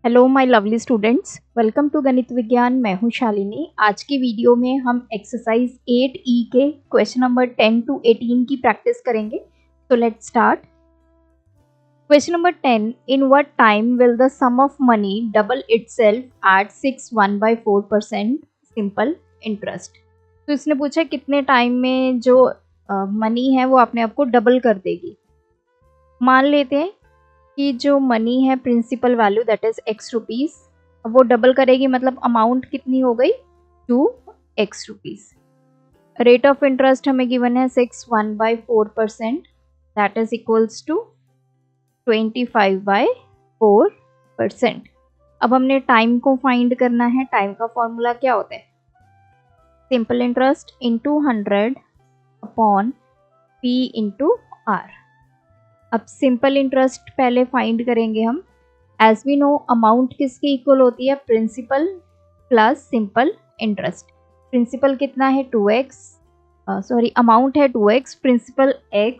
Hello my lovely students, welcome to Ganit Vigyan. मैं हूं शालिनी। आज की वीडियो में हम एक्सरसाइज 8E के क्वेश्चन नंबर 10 to 18 की प्रैक्टिस करेंगे। तो let's start. Question number 10, in what time will the sum of money double itself at 6.1/4% simple interest. तो इसने पूछा कितने टाइम में जो मनी है वो अपने आप को डबल कर देगी। मान लेते हैं कि जो मनी है principal value that is x rupees, वो डबल करेगी, मतलब अमाउंट कितनी हो गई 2x rupees. Rate of interest हमें गिवन है 6.1/4% दैट इज इक्वल्स टू 25/4%। अब हमने टाइम को फाइंड करना है। टाइम का फॉर्मूला क्या होता है? Simple interest into 100 upon p into R. अब सिंपल इंटरेस्ट पहले फाइंड करेंगे हम। एज वी नो अमाउंट किसके इक्वल होती है? Principal plus simple interest. Principal कितना है 2x, अमाउंट है 2x, principal x,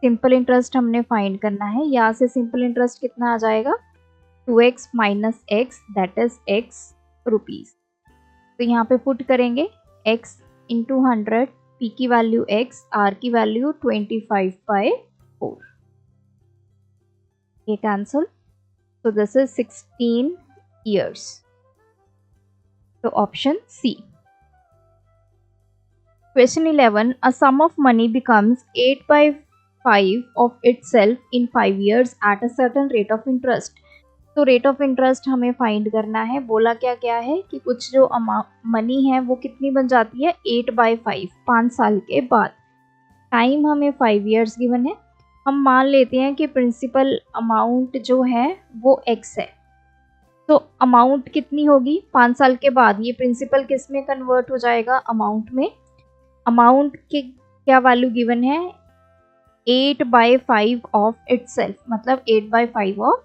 simple interest हमने फाइंड करना है। यहाँ से सिंपल इंटरेस्ट कितना आ जाएगा 2x minus x that is x rupees. तो यहाँ पे पुट करेंगे x इंटू 100, p की वैल्यू x, r की वैल्यू 25/4। ये cancel, so this is 16 years. So option C. Question 11, a sum of money becomes 8/5 of itself in 5 years at a certain rate of interest. तो rate of interest हमें find करना है। बोला क्या है कि कुछ जो मनी है वो कितनी बन जाती है 8/5 5 साल के बाद। टाइम हमें 5 years गिवन है। हम मान लेते हैं कि प्रिंसिपल अमाउंट जो है वो x है। तो अमाउंट कितनी होगी 5 साल के बाद? ये प्रिंसिपल किस में कन्वर्ट हो जाएगा? अमाउंट में। अमाउंट के क्या वैल्यू गिवन है? 8/5 ऑफ इटसेल्फ, मतलब 8/5 ऑफ।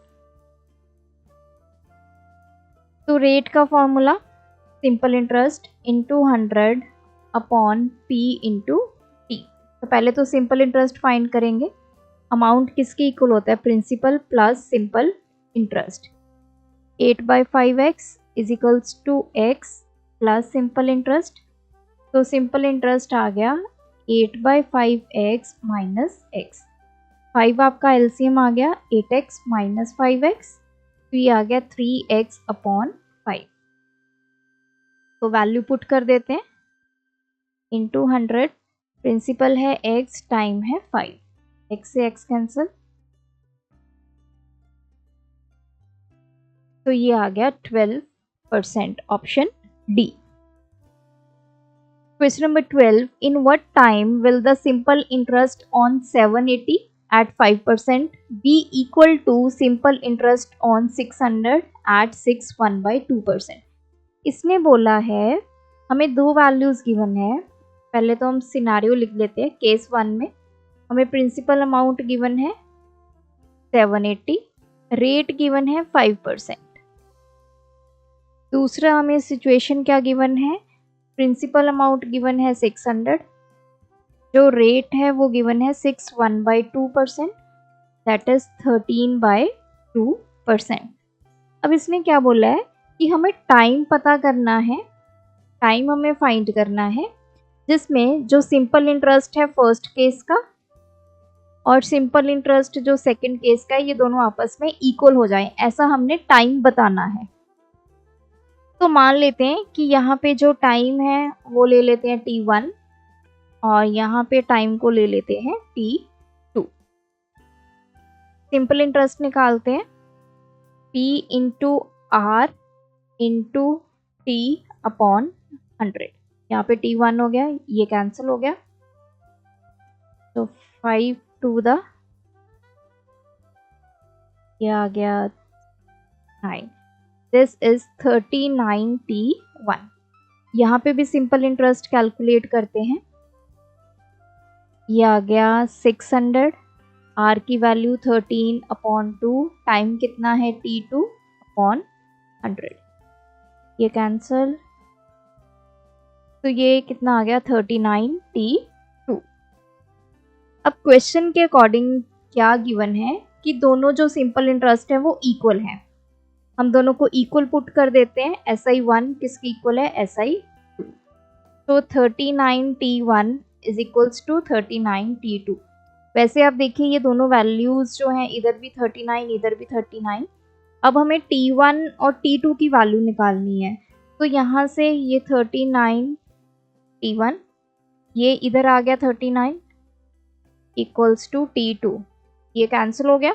तो रेट का formula simple interest into 100 upon p into T. तो पहले तो सिंपल इंटरेस्ट फाइंड करेंगे। अमाउंट किसके इक्वल होता है? Principal plus simple interest. 8/5x is equals to x plus simple interest. तो सिंपल इंटरेस्ट आ गया 8/5x माइनस x। 5 आपका एलसीएम आ गया 8x माइनस 5x, तो ये आ गया 3x अपॉन 5। तो वैल्यू पुट कर देते हैं इंटू 100। प्रिंसिपल है x, टाइम है 5, x से x कैंसिल, तो ये आ गया 12%, option D. Question number 12, in what time will the simple interest on 780 at 5% be equal to simple interest on 600 at 1/2%। इसने बोला है, हमें दो वैल्यूज गिवन है। पहले तो हम सिनारियो लिख लेते हैं। केस 1 में हमें प्रिंसिपल अमाउंट गिवन है 780, रेट गिवन है 5%। दूसरा हमें सिचुएशन क्या गिवन है? प्रिंसिपल अमाउंट गिवन है 600, जो रेट है वो गिवन है 1/2%, दैट इज 13/2%। अब इसने क्या बोला है कि हमें टाइम पता करना है, टाइम हमें फाइंड करना है, जिसमें जो सिंपल इंटरेस्ट है फर्स्ट केस का और सिंपल इंटरेस्ट जो सेकंड केस का है, ये दोनों आपस में इक्वल हो जाए, ऐसा हमने टाइम बताना है। तो मान लेते हैं कि यहाँ पे जो टाइम है वो ले लेते हैं t1 और यहाँ पे टाइम को ले लेते हैं t2। सिंपल इंटरेस्ट निकालते हैं p into R into T upon 100। यहाँ पे t1 हो गया, ये कैंसिल हो गया, तो 5 टू द ये आ गया 9, दिस इज 39t1। यहाँ पे भी सिंपल इंटरेस्ट कैलकुलेट करते हैं। ये आ गया 600, आर की वैल्यू 13/2, टाइम कितना है t2 अपॉन 100, ये कैंसल, तो ये कितना आ गया 39t2। अब क्वेश्चन के अकॉर्डिंग क्या गिवन है कि दोनों जो सिंपल इंटरेस्ट है वो इक्वल है। हम दोनों को इक्वल पुट कर देते हैं। SI1 किसके इक्वल है? SI2। तो 39T1 is equals to 39T2। वैसे आप देखिए ये दोनों वैल्यूज जो हैं, इधर भी 39 इधर भी 39। अब हमें T1 और T2 की वैल्यू निकालनी है। तो यहाँ से ये 39 T1, ये इधर आ गया 39 इक्वल्स टू T2, ये कैंसिल हो गया।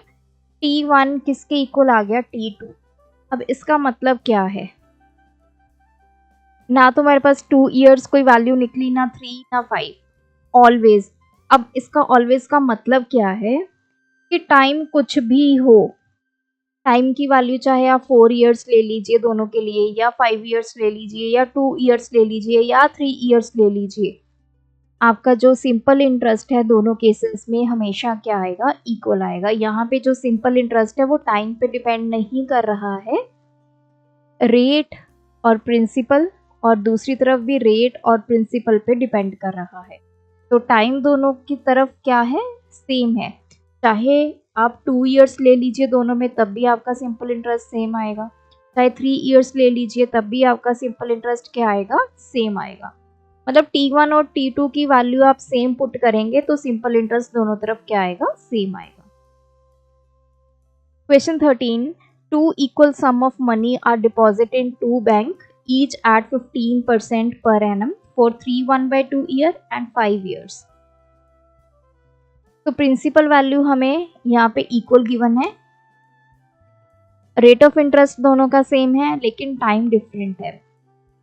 T1 किसके इक्वल आ गया? T2। अब इसका मतलब क्या है? ना तो मेरे पास 2 ईयर्स कोई वैल्यू निकली, ना 3 ना 5, ऑलवेज। अब इसका ऑलवेज का मतलब क्या है कि टाइम कुछ भी हो, टाइम की वैल्यू चाहे आप 4 ईयर्स ले लीजिए दोनों के लिए, या 5 ईयर्स ले लीजिए, या 2 ईयर्स ले लीजिए, या 3 ईयर्स ले लीजिए, आपका जो सिंपल इंटरेस्ट है दोनों केसेस में हमेशा क्या आएगा? इक्वल आएगा। यहाँ पे जो सिंपल इंटरेस्ट है वो टाइम पे डिपेंड नहीं कर रहा है, रेट और प्रिंसिपल, और दूसरी तरफ भी रेट और प्रिंसिपल पे डिपेंड कर रहा है। तो टाइम दोनों की तरफ क्या है? सेम है। चाहे आप 2 ईयर्स ले लीजिए दोनों में, तब भी आपका सिंपल इंटरेस्ट सेम आएगा। चाहे 3 ईयर्स ले लीजिए, तब भी आपका सिंपल इंटरेस्ट क्या आएगा? सेम आएगा। मतलब T1 और T2 की वैल्यू आप सेम पुट करेंगे तो सिंपल इंटरेस्ट दोनों तरफ क्या आएगा? सेम आएगा। Question 13, 2 equal sum of money are deposited in 2 bank each at 15% per annum for 3 1/2 year and 5 years। तो प्रिंसिपल वैल्यू हमें यहाँ पे इक्वल गिवन है, रेट ऑफ इंटरेस्ट दोनों का सेम है, लेकिन टाइम डिफरेंट है।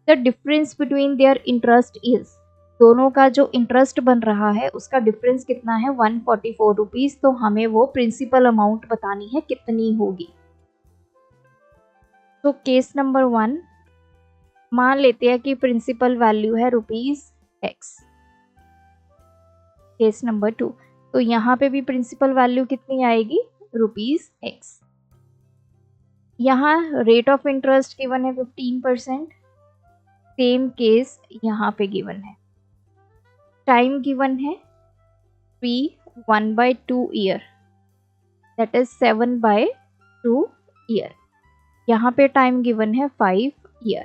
The difference between their interest is, दोनों का जो इंटरेस्ट बन रहा है उसका डिफरेंस कितना है? 144 रुपीज। तो हमें वो प्रिंसिपल अमाउंट बतानी है कितनी होगी। तो केस नंबर 1, मान लेते हैं कि प्रिंसिपल वैल्यू है ₹X। केस नंबर 2, तो यहाँ पे भी प्रिंसिपल वैल्यू कितनी आएगी? ₹X। यहाँ रेट ऑफ इंटरेस्ट गिवन है 15%, सेम केस यहाँ पे गिवन है। टाइम गिवन है 1/2 ईयर, दैट इज 7/2 ईयर। यहाँ पे टाइम गिवन है 5 ईयर।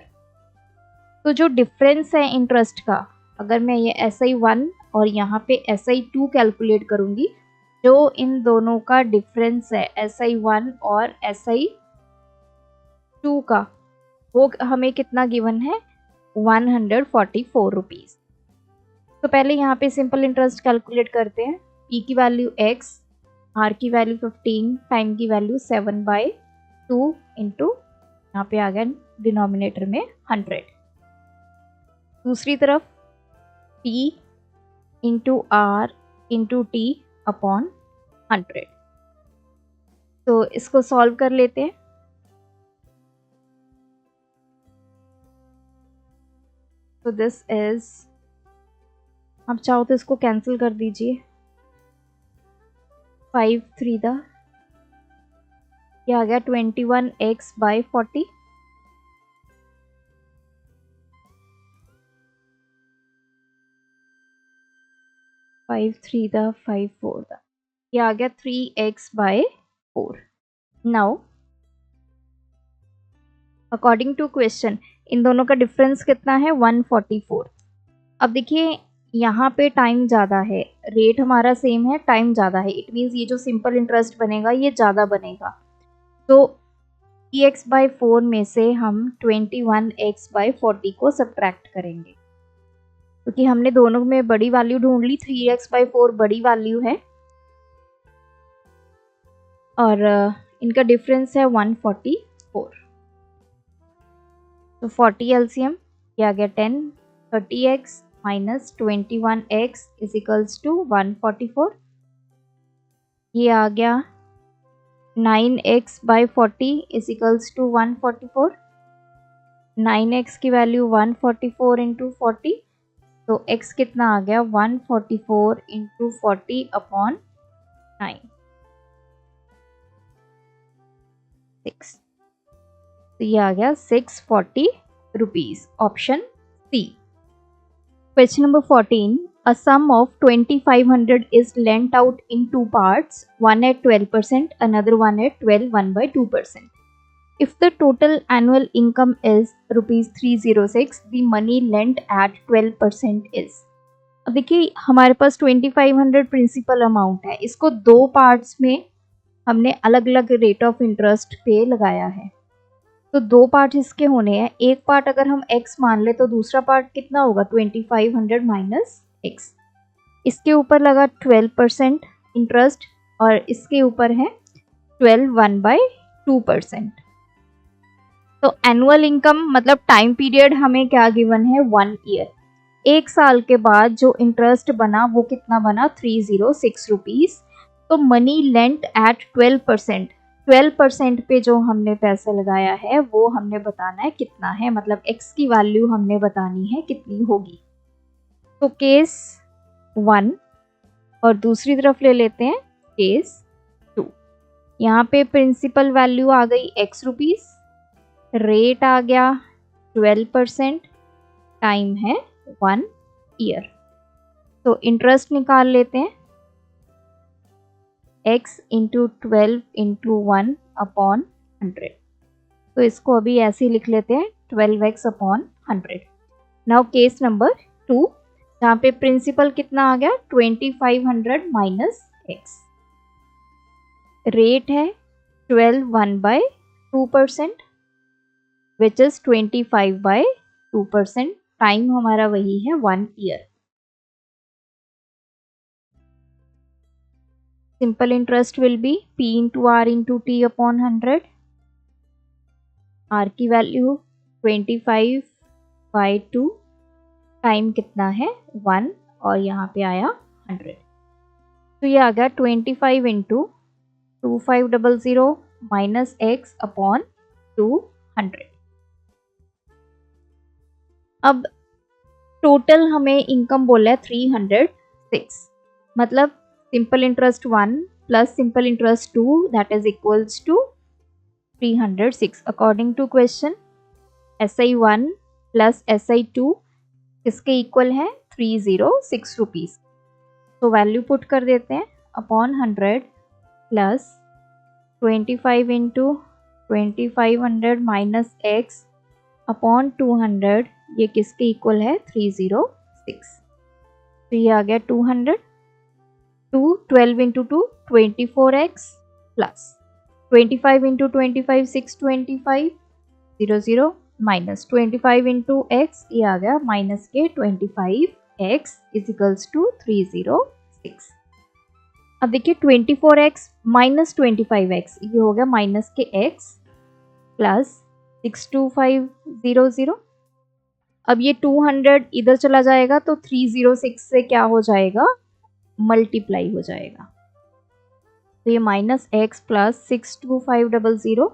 तो जो डिफरेंस है इंटरेस्ट का, अगर मैं ये SI1 और यहाँ पे SI2 कैलकुलेट करूँगी, जो इन दोनों का डिफरेंस है SI1 और SI2 का, वो हमें कितना गिवन है? 144 रुपीज़। तो पहले यहाँ पे सिंपल इंटरेस्ट कैलकुलेट करते हैं। P की वैल्यू X, R की वैल्यू 15, टाइम की वैल्यू 7/2 इंटू यहाँ पे आ गया डिनोमिनेटर में 100। दूसरी तरफ P into R into T upon 100। तो इसको सॉल्व कर लेते हैं। तो दिस इज, आप चाहो तो इसको कैंसिल कर दीजिए। 5 3 दा, ये आ गया 21x/40। 5 3 दा 5 4 दा, ये आ गया 3x/4। Now according to question इन दोनों का डिफरेंस कितना है? 144। अब देखिए यहाँ पे टाइम ज़्यादा है, रेट हमारा सेम है, टाइम ज़्यादा है, इट मीन्स ये जो सिंपल इंटरेस्ट बनेगा ये ज़्यादा बनेगा। तो 3x/4 में से हम 21x/40 को सब्ट्रैक्ट करेंगे, क्योंकि हमने दोनों में बड़ी वैल्यू ढूंढ ली। 3x/4 बड़ी वैल्यू है और इनका डिफरेंस है 144। तो 40 एलसीएम, ये आ गया 10, 30x minus 21x is equals to 144। ये आ गया 9x/40 is equals to 144। 9x की वैल्यू 144 इंटू 40, तो x कितना आ गया? 144 इंटू 40 अपॉन 9, 6। तो ये आ गया 640 rupees, option C. Question number 14. A sum of 2500 is lent out in 2 parts, one at 12%, another one at 12 1/2%. If the total annual income is rupees 306, the money lent at 12% is. अब देखिए हमारे पास 2500 principal amount है, इसको दो parts में हमने अलग अलग रेट ऑफ इंटरेस्ट पे लगाया है, तो दो पार्ट इसके होने हैं। एक पार्ट अगर हम x मान ले तो दूसरा पार्ट कितना होगा 2500 माइनस x। इसके ऊपर लगा 12% इंटरेस्ट और इसके ऊपर है 1/2%। तो एनुअल इनकम मतलब टाइम पीरियड हमें क्या गिवन है 1 ईयर। एक साल के बाद जो इंटरेस्ट बना वो कितना बना 306 रुपीज। तो मनी लेंट एट 12%, 12% पे जो हमने पैसा लगाया है वो हमने बताना है कितना है, मतलब x की वैल्यू हमने बतानी है कितनी होगी। तो केस 1 और दूसरी तरफ ले लेते हैं केस 2। यहाँ पे प्रिंसिपल वैल्यू आ गई x रुपीज, रेट आ गया 12%, टाइम है 1 ईयर। तो इंटरेस्ट निकाल लेते हैं, x इंटू 12 इंटू 1 अपॉन 100। तो इसको अभी ऐसे ही लिख लेते हैं 12x upon 100। Now case number 2 जहाँ पे प्रिंसिपल कितना आ गया 2500 माइनस x, रेट है 12 1/2% विच इज 25/2%, टाइम हमारा वही है 1 year. Simple interest will be P into R into T upon 100। R की वैल्यू 25/2, टाइम कितना है 1 और यहाँ पे आया 100। तो ये आ गया 25 इंटू 2500 माइनस x अपॉन 200। अब टोटल हमें इनकम बोला है 306, मतलब simple interest 1 plus simple interest 2 that is equals to 306। According to question SI1 plus SI2 किसके इक्वल है 306 रुपीज। तो वैल्यू पुट कर देते हैं upon 100 plus 25 into 2500 minus x upon 200, ये किसके इक्वल है 306। तो ये आ गया 200, 12 into 2 24x plus 25 into 25 625 00 minus 25 into x, ये आ गया माइनस के 25x इजिकल्स टू 306। अब देखिए 24x माइनस 25x, ये हो गया माइनस के x प्लस 62500। अब ये 200 इधर चला जाएगा तो 306 से क्या हो जाएगा मल्टीप्लाई हो जाएगा। तो ये minus x plus 62500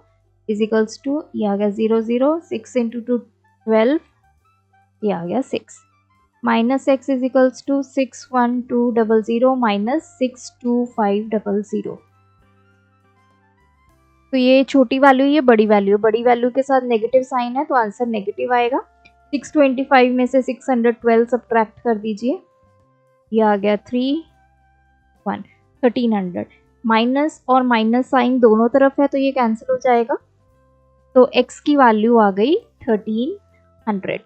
equals to, ये आ गया 00, 6 इंटू 2 12, ये आ गया 6, minus x equals to 61200 minus 62500। तो ये छोटी वैल्यू ये बड़ी वैल्यू, बड़ी वैल्यू के साथ नेगेटिव साइन है तो आंसर नेगेटिव आएगा। 625 में से 612 सब्ट्रैक्ट कर दीजिए, ये आ गया 1300। माइनस और माइनस साइन दोनों तरफ है तो ये कैंसिल हो जाएगा। तो x की वैल्यू आ गई 1300।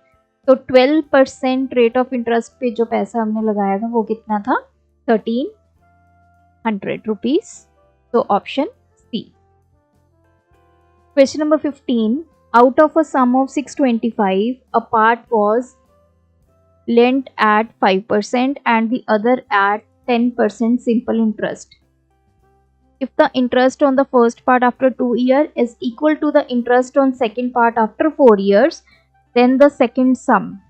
तो 12% रेट ऑफ इंटरेस्ट पे जो पैसा हमने लगाया था वो कितना था 1300 रुपीज। तो option C. Question number 15, out of a sum of 625, a part was lent at 5% and the other at 10% simple interest. If the interest on the first part after 2 years is equal to the interest on second part after 4 years, then the second sum.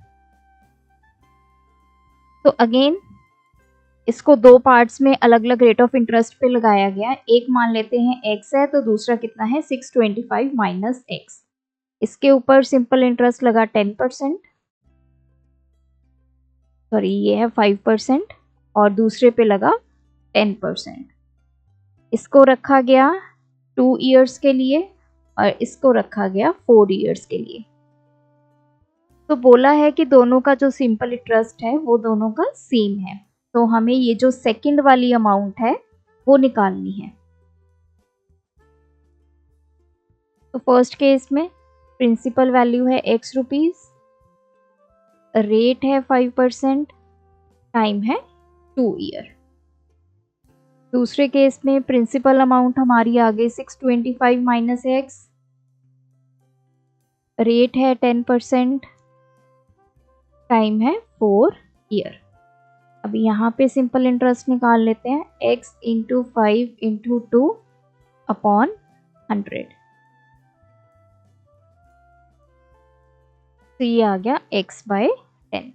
तो again इसको दो parts में अलग अलग rate of interest पे लगाया गया। एक मान लेते हैं x है तो दूसरा कितना है 625 माइनस x। इसके ऊपर सिंपल इंटरेस्ट लगा 10%, सॉरी ये है 5%, और दूसरे पे लगा 10%। इसको रखा गया 2 इयर्स के लिए और इसको रखा गया 4 इयर्स के लिए। तो बोला है कि दोनों का जो सिंपल इंटरेस्ट है वो दोनों का सेम है, तो हमें ये जो सेकंड वाली अमाउंट है वो निकालनी है। तो फर्स्ट केस में प्रिंसिपल वैल्यू है x रुपीज, रेट है 5%, टाइम है 2 ईयर। दूसरे केस में प्रिंसिपल अमाउंट हमारी आ गई 625 माइनस x, रेट है 10%, टाइम है 4 ईयर। अब यहाँ पे सिंपल इंटरेस्ट निकाल लेते हैं, x इंटू 5 इंटू 2 अपॉन 100। तो ये आ गया x बाय 10।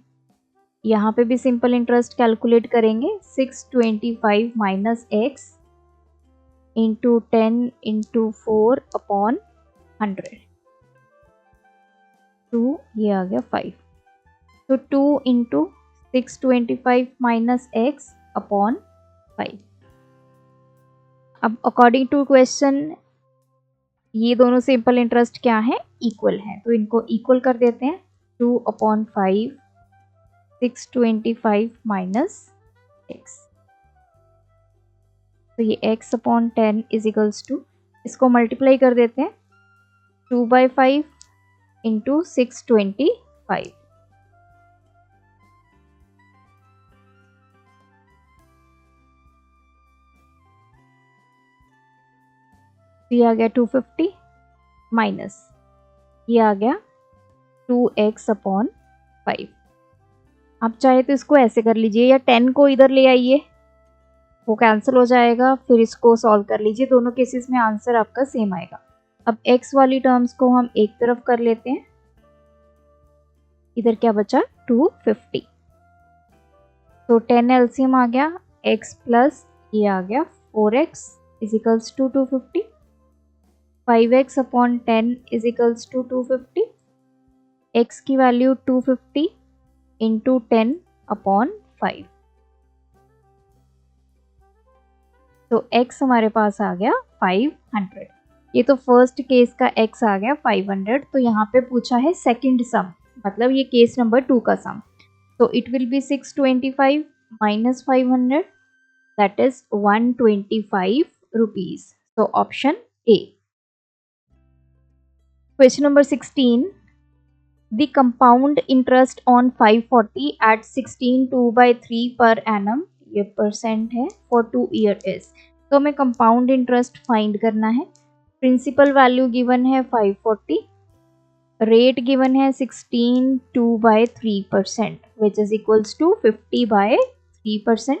यहाँ पे भी सिंपल इंटरेस्ट कैलकुलेट करेंगे, 625 minus x into 10 into 4 upon 100, 2, ये आ गया 5। तो 2 इंटू 625 माइनस एक्स अपॉन 5। अब अकॉर्डिंग टू क्वेश्चन ये दोनों सिंपल इंटरेस्ट क्या है, इक्वल है, तो इनको इक्वल कर देते हैं। 2 अपॉन 5 625 माइनस एक्स, तो ये x upon 10 is equals to, इसको मल्टीप्लाई कर देते हैं, 2 बाई 5 इंटू 625, ये आ गया 250 माइनस ये आ गया 2x अपॉन 5। आप चाहे तो इसको ऐसे कर लीजिए या 10 को इधर ले आइए, वो कैंसिल हो जाएगा, फिर इसको सॉल्व कर लीजिए। दोनों केसेस में आंसर आपका सेम आएगा। अब x वाली टर्म्स को हम एक तरफ कर लेते हैं, इधर क्या बचा 250, तो 10 एलसीएम आ गया, x प्लस ये आ गया 4x is equals to 250, 5x upon 10 is equals to 250, x की वैल्यू 250 इंटू 10 अपॉन 5, तो x हमारे पास आ गया 500। ये तो फर्स्ट केस का x आ गया 500। तो यहाँ पे पूछा है सेकंड सम, मतलब ये केस नंबर 2 का सम, तो it will be 625 minus 500, that is 125 rupees. तो option A. Question number 16, the compound interest on 540 at 16/2/3 per annum, ये परसेंट है, for 2 year is, तो हमें कंपाउंड इंटरेस्ट फाइंड करना है। प्रिंसिपल वैल्यू गिवन है 540, रेट गिवन है 16/2/3% which is equals to 50/3%,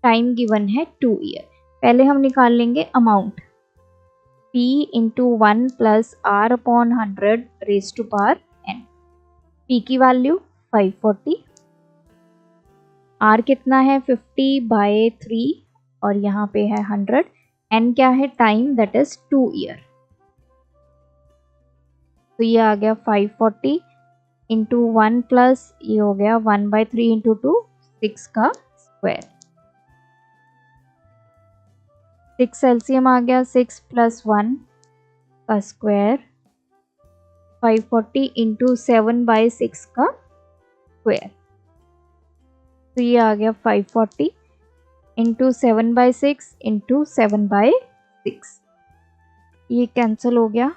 time given है 2 ईयर। पहले हम निकाल लेंगे amount, p into 1 plus r upon 100 raise to power n। p की वैल्यू 540, r कितना है 50/3 और यहाँ पे है 100, n क्या है टाइम, दैट इज 2 ईयर। तो ये आ गया 540 इंटू 1 प्लस ये हो गया 1/3 इंटू 2, 6 का स्क्वायर, 6 एलसीएम आ गया, 6 प्लस 1 का स्क्वायर, 540 इंटू 7/6 का स्क्वायर, तो ये आ गया 540 इंटू 7/6 इंटू 7/6, ये कैंसिल हो गया,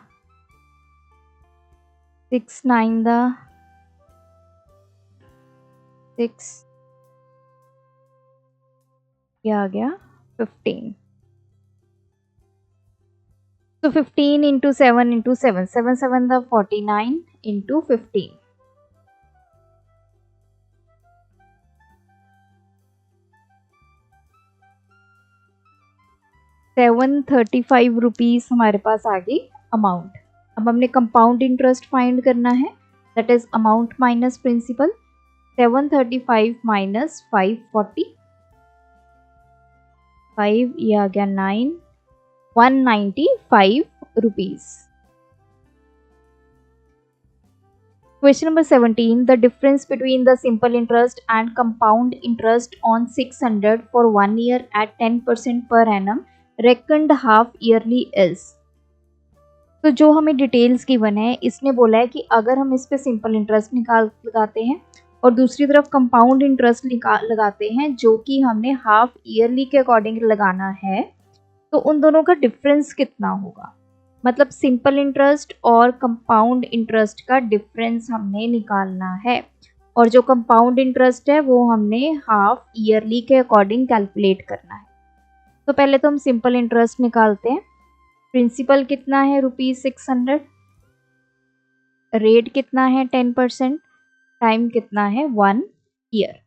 6 9 6, ये आ गया 15, तो 15 इंटू 7 इंटू 7, 7 7 49 इंटू 15, 735 रुपीज हमारे पास आ गई अमाउंट। अब हमने कंपाउंड इंटरेस्ट फाइंड करना है, that is amount minus principal, 735 minus 540, 5 ये आ गया 9, 195 rupees. Question number 17, the difference between the simple interest and compound interest on 600 for 1 year at 10% per annum reckoned half yearly is। तो जो हमें details given है, इसने बोला है कि अगर हम इस पे सिंपल इंटरेस्ट लगाते हैं और दूसरी तरफ कंपाउंड इंटरेस्ट लगाते हैं जो कि हमने हाफ ईयरली के अकॉर्डिंग लगाना है, तो उन दोनों का डिफरेंस कितना होगा। मतलब सिंपल इंटरेस्ट और कंपाउंड इंटरेस्ट का डिफरेंस हमने निकालना है, और जो कंपाउंड इंटरेस्ट है वो हमने हाफ ईयरली के अकॉर्डिंग कैलकुलेट करना है। तो पहले तो हम सिंपल इंटरेस्ट निकालते हैं। प्रिंसिपल कितना है ₹600, रेट कितना है 10%, टाइम कितना है 1 ईयर।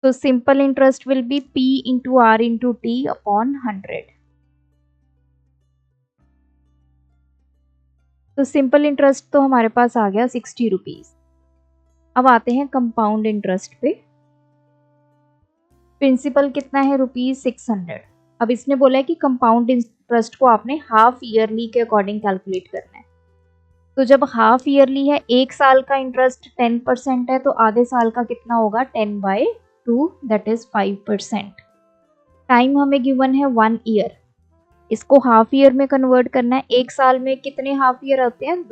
तो simple interest will be P into R into T upon 100। तो सिंपल इंटरेस्ट तो हमारे पास आ गया 60 रुपीज। अब आते हैं कंपाउंड इंटरेस्ट पे। प्रिंसिपल कितना है ₹600। अब इसने बोला है कि कंपाउंड इंटरेस्ट को आपने हाफ ईयरली के अकॉर्डिंग कैलकुलेट करना है। तो जब हाफ ईयरली है, एक साल का इंटरेस्ट 10% है, तो आधे साल का कितना होगा 10/2, दैट इज 5%। टाइम हमें गिवन है 1 ईयर, इसको हाफ ईयर में कन्वर्ट करना है। एक साल में कितने हाफ ईयर होते हैं?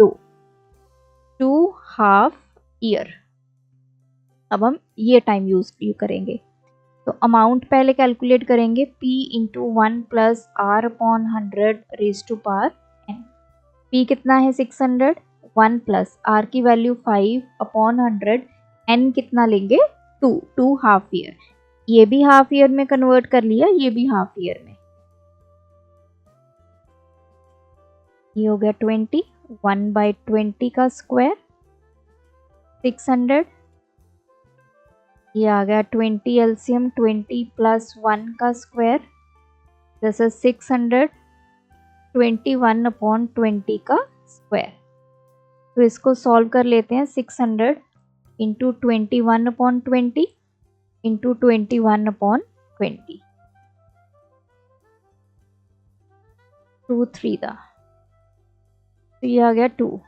2 हाफ ईयर। अब हम ये टाइम यूज करेंगे। तो अमाउंट पहले कैलकुलेट करेंगे, P into 1 plus R upon 100 raise to power n। P कितना है 600, 1 प्लस R की वैल्यू 5 अपॉन 100, n कितना लेंगे 2 हाफ ईयर। ये भी हाफ ईयर में कन्वर्ट कर लिया, ये भी हाफ ईयर में। ये हो गया 20, 1/20 का स्क्वायर 600। ये आ गया 20 एलसीएम, 20 प्लस 1 का स्क्वायर, दिस इज 600, 21 अपॉन 20 का स्क्वायर। तो इसको सॉल्व कर लेते हैं। 600 इंटू 21 अपॉन 20 इंटू 21 अपॉन 20, 2 3 दा, तो ये आ गया 2।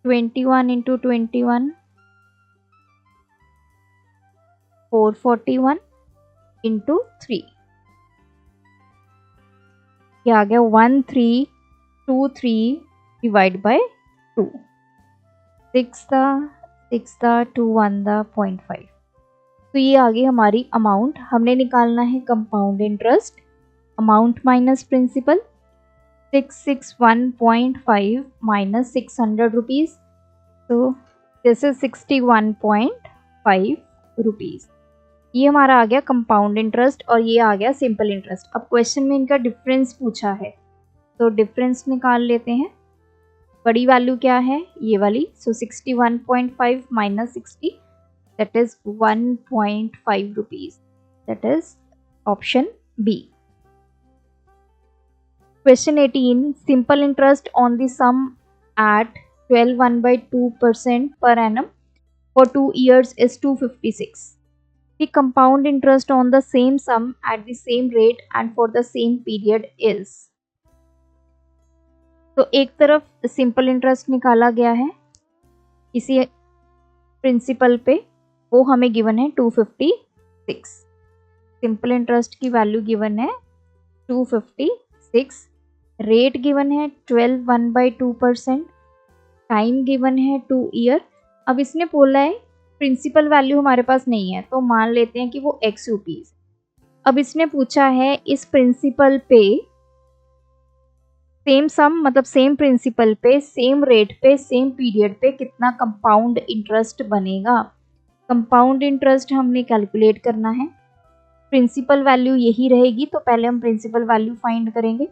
21 इंटू 21 441 इंटू 3, ये आ गया 1323 डिवाइड बाय 2, 6 दा 2 1 दा 0.5। तो ये आ गई हमारी अमाउंट। हमने निकालना है compound interest. Amount minus principal, 661.5 minus 600 rupees, तो दिस इज 61.5 रुपीज। ये हमारा आ गया कंपाउंड इंटरेस्ट और ये आ गया सिंपल इंटरेस्ट। अब क्वेश्चन में इनका डिफरेंस पूछा है, तो डिफरेंस निकाल लेते हैं। बड़ी वैल्यू क्या है? ये वाली। So 61.5 minus 60, that is 1.5 rupees, that is option B. Question 18, simple interest on the sum at 12 1/2% per annum for 2 years is 256. The compound interest on the same sum at the same rate and for the same period is. तो एक तरफ simple interest निकाला गया है इसी principal पे, वो हमें गिवन है 256। सिंपल इंटरेस्ट की वैल्यू गिवन है 256, रेट गिवन है 12 1/2%, टाइम गिवन है 2 ईयर। अब इसने बोला है प्रिंसिपल वैल्यू हमारे पास नहीं है, तो मान लेते हैं कि वो x रुपीज। अब इसने पूछा है इस प्रिंसिपल पे सेम सम, मतलब सेम प्रिंसिपल पे सेम रेट पे सेम पीरियड पे कितना कंपाउंड इंटरेस्ट बनेगा। कंपाउंड इंटरेस्ट हमने कैलकुलेट करना है। प्रिंसिपल वैल्यू यही रहेगी, तो पहले हम प्रिंसिपल वैल्यू फाइंड करेंगे।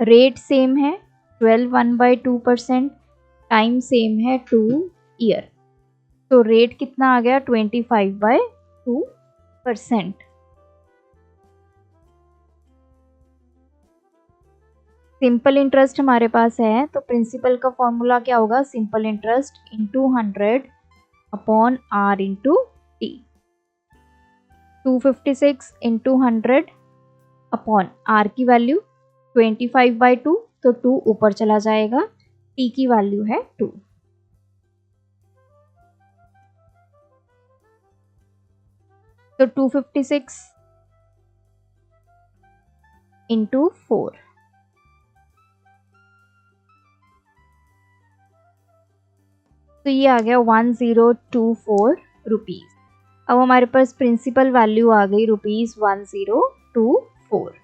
रेट सेम है 12 1/2%, टाइम सेम है 2 ईयर, तो रेट कितना आ गया 25/2%। सिंपल इंटरेस्ट हमारे पास है, तो प्रिंसिपल का फॉर्मूला क्या होगा? Simple interest into 100 upon R into T। 256 into 100 upon R की वैल्यू 25/2, तो 2 ऊपर चला जाएगा, T की वैल्यू है 2। तो 256 इंटू 4, तो ये आ गया 1024 रुपीज। अब हमारे पास प्रिंसिपल वैल्यू आ गई ₹1024।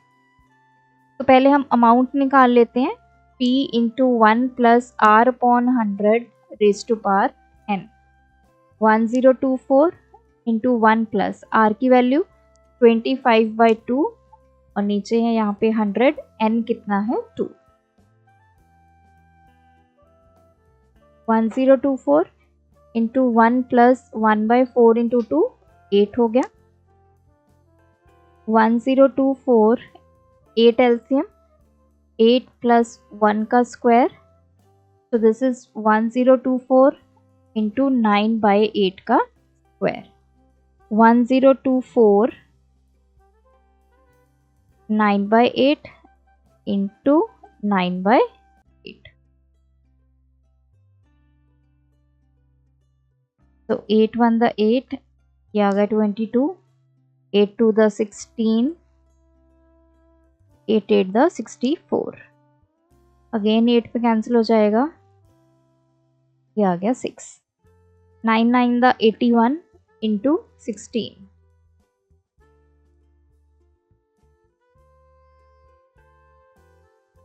तो पहले हम अमाउंट निकाल लेते हैं, p into 1 plus r upon 100 raise to power n। 1024 into 1 plus r की वैल्यू 25/2 और नीचे है यहाँ पे 100, n कितना है 2। 1024 इंटू 1 प्लस 1/4 इंटू 2 8 हो गया। 1024 8 एलसीएम 8 प्लस 1 का स्क्वायर, तो दिस इज 1024 इंटू 9/8 का स्क्वायर। 1024 9/8 इंटू 9/8, तो 8 1 द 8, ये आ गया 22, 8 2 द 16, 8 8 द 64, अगेन 8 पे कैंसिल हो जाएगा, ये आ गया 6। 9 9 द 81 इंटू 16,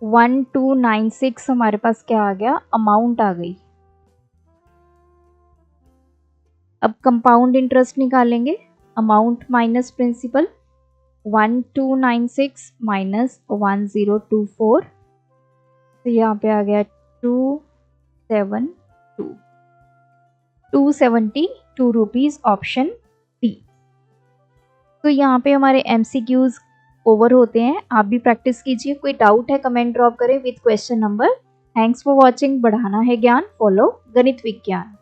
1296 हमारे पास क्या आ गया, अमाउंट आ गई। अब कंपाउंड इंटरेस्ट निकालेंगे, अमाउंट माइनस प्रिंसिपल, 1296 माइनस 1024, तो यहाँ पे आ गया 272 रुपीज़, ऑप्शन डी। तो यहाँ पे हमारे एमसीक्यूज ओवर होते हैं। आप भी प्रैक्टिस कीजिए। कोई डाउट है कमेंट ड्रॉप करें with question number. Thanks for watching. बढ़ाना है ज्ञान, फॉलो गणित विज्ञान।